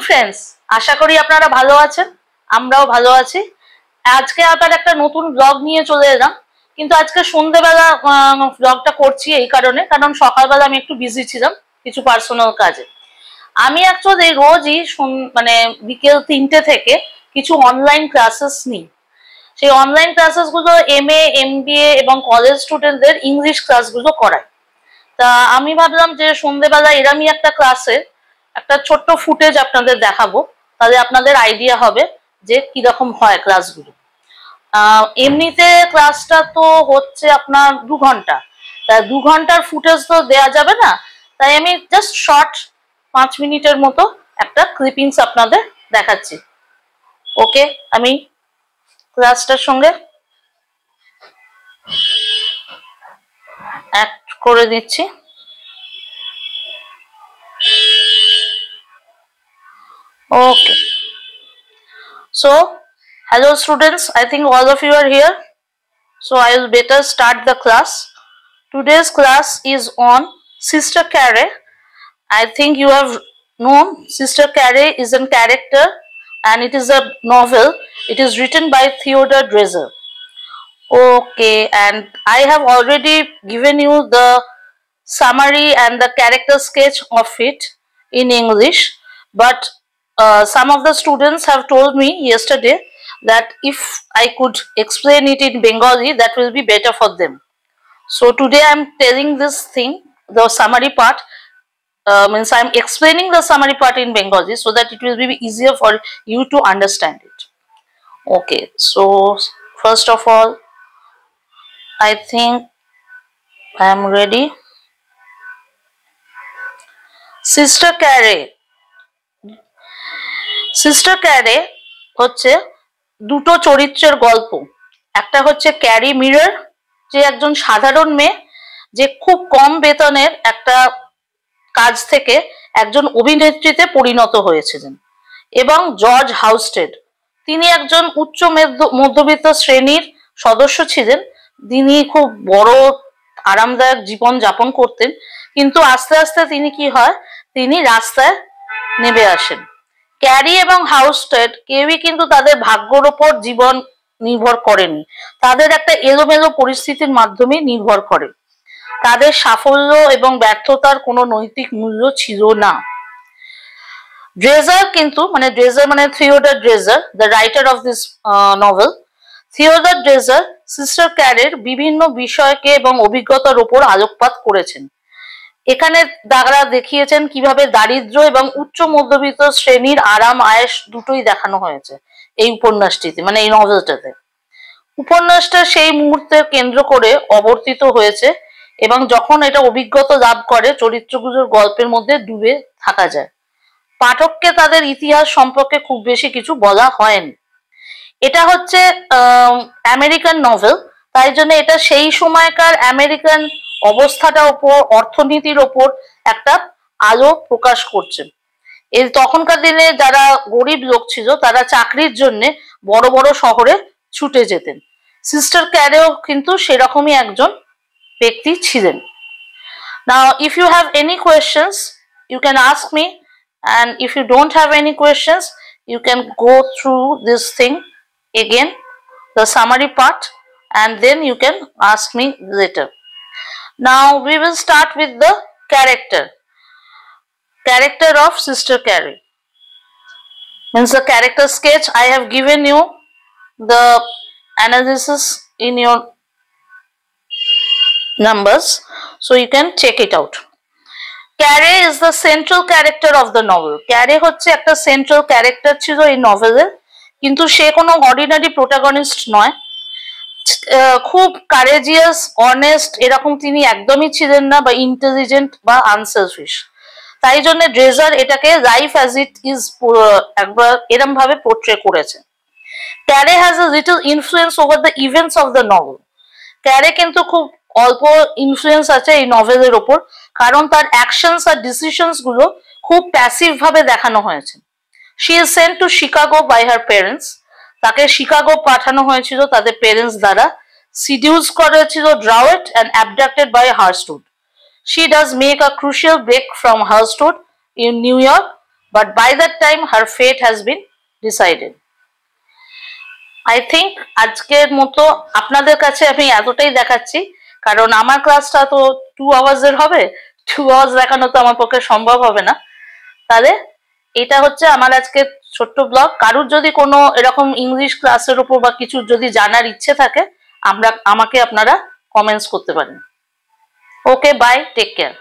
Friends, আশা করি আপনারা ভালো আছেন, আমরাও ভালো আছি। আজকে আবার একটা নতুন ব্লগ নিয়ে চলে এলাম, কিন্তু আজকে সন্ধ্যেবেলা ব্লগটা করছি এই কারণে, কারণ সকালবেলা আমি একটু বিজি ছিলাম কিছু পার্সোনাল কাজে। আমি অ্যাকচুয়ালি রোজই মানে বিকেল 3টে থেকে কিছু অনলাইন ক্লাসেস নিই। সেই অনলাইন ক্লাসেস গুলো MA MBA এবং কলেজ স্টুডেন্টদের ইংলিশ ক্লাসগুলো করায়। তা আমি ভাবলাম যে সন্ধ্যেবেলা এরমই একটা ক্লাসে একটা ছোট্ট ফুটেজ আপনাদের দেখাবো, তাহলে আপনাদের আইডিয়া হবে যে কিরকম হয় ক্লাসগুলো। এমনিতে ক্লাসটা তো হচ্ছে আপনার 2 ঘন্টা, তা 2 ঘন্টার ফুটেজ তো দেওয়া যাবে না, তাই আমি জাস্ট শর্ট 5 মিনিটের মতো একটা ক্লিপিংস আপনাদের দেখাচ্ছি। ওকে, আমি ক্লাসটার সঙ্গে অ্যাড করে দিচ্ছি। Okay, so hello students, I think all of you are here, so I will better start the class. Today's class is on Sister Carey. I think you have known Sister Carey is a character and it is a novel. It is written by Theodore Dreiser. Okay, and I have already given you the summary and the character sketch of it in English, but some of the students have told me yesterday that if I could explain it in Bengali, that will be better for them. So today I am telling this thing, the summary part, means I am explaining the summary part in Bengali so that it will be easier for you to understand it. Okay, so first of all, I think I am ready. Sister Carey. Sister ক্যারে হচ্ছে দুটো চরিত্রের গল্প। একটা হচ্ছে carry mirror, যে একজন সাধারণ মেয়ে যে খুব কম বেতনের একটা কাজ থেকে একজন অভিনেত্রীতে পরিণত হয়েছিলেন, এবং জর্জ হাউস্টেড, তিনি একজন উচ্চ মধ্যবিত্ত শ্রেণীর সদস্য ছিলেন। তিনি খুব বড় আরামদায়ক জীবন যাপন করতেন, কিন্তু আস্তে আস্তে তিনি কি হয়, তিনি রাস্তায় নেমে আসেন। ক্যারি এবং হাউস্টেড কেউই কিন্তু তাদের ভাগ্যের ওপর জীবন নির্ভর করেনি, তাদের একটা এলোমেলো পরিস্থিতির মাধ্যমে নির্ভর করে। তাদের সাফল্য এবং ব্যর্থতার কোনো নৈতিক মূল্য ছিল না। ড্রেজার কিন্তু ড্রেজার মানে Theodore Dreiser, the writer of this novel, Theodore Dreiser sister ক্যারের বিভিন্ন বিষয়কে এবং অভিজ্ঞতার উপর আলোকপাত করেছেন। এখানে তারা দেখিয়েছেন কিভাবে দারিদ্র এবং উচ্চ মধ্যবিত্ত শ্রেণীর আরাম আয়েশ দুটোই দেখানো হয়েছে এই উপন্যাসটিতে, মানে এই নভেলটাতে। উপন্যাসটা সেই মুহূর্তে কেন্দ্র করে অবর্তিত হয়েছে, এবং যখন এটা অভিজ্ঞতা লাভ করে চরিত্রগুলোর গল্পের মধ্যে ডুবে থাকা যায়। পাঠককে তাদের ইতিহাস সম্পর্কে খুব বেশি কিছু বলা হয়নি। এটা হচ্ছে আমেরিকান নভেল, তাই জন্য এটা সেই সময়কার আমেরিকান অবস্থাটার ওপর, অর্থনীতির ওপর একটা আলো প্রকাশ করছে। এই তখনকার দিনে যারা গরিব লোক ছিল তারা চাকরির জন্য বড় বড় শহরে ছুটে যেতেন। সিস্টার ক্যারেও কিন্তু সেরকমই একজন ব্যক্তি ছিলেন। Now if you have any questions you can ask me, and if you don't have any questions you can go through this thing again, the summary part, and then you can ask me later. Now we will start with the character of Sister Carey. Means the character sketch, I have given you the analysis in your numbers, so you can check it out. Carey is the central character of the novel. Carey হচ্ছে একটা central character ছিল এই নভেলের, কিন্তু সে কোনো ordinary protagonist নয়। খুব courageous, honest এরকম তিনি একদমই ছিলেন না, বা ইন্টেলিজেন্ট বা আনসেলফিশ। তাই জন্য ড্রেজার এটাকে লাইফ অ্যাজ ইট ইজ একবার এরম ভাবে পোর্ট্রে করেছে। ক্যারে has a little influence over the events of the novel. ক্যারে কিন্তু খুব অল্প ইনফ্লুয়েন্স আছে এই নভেলের ওপর, কারণ তার অ্যাকশনস আর ডিসিশনস গুলো খুব প্যাসিভ ভাবে দেখানো হয়েছে। She is sent to Chicago by her parents. তাকে শিকাগো পাঠানো হয়েছিল তাদের প্যারেন্টস দ্বারা। সিডিউস করেছিল ড্রাউয়েট and abducted by Herstood. She does make a crucial break from Herstood in New York but by that time her fate has been decided. I think আজকের মতো আপনাদের কাছে আমি এতটাই দেখাচ্ছি, কারণ আমার ক্লাসটা তো 2 hours এর হবে, 2 hours দেখানো তো আমার পক্ষে সম্ভব হবে না। তাহলে এটা হচ্ছে আমার আজকে ছোট্ট ব্লগ। কারুর যদি কোনো এরকম ইংলিশ ক্লাসের উপর বা কিছু যদি জানার ইচ্ছে থাকে আমাকে আপনারা কমেন্টস করতে পারেন। ওকে, বাই, টেক কেয়ার।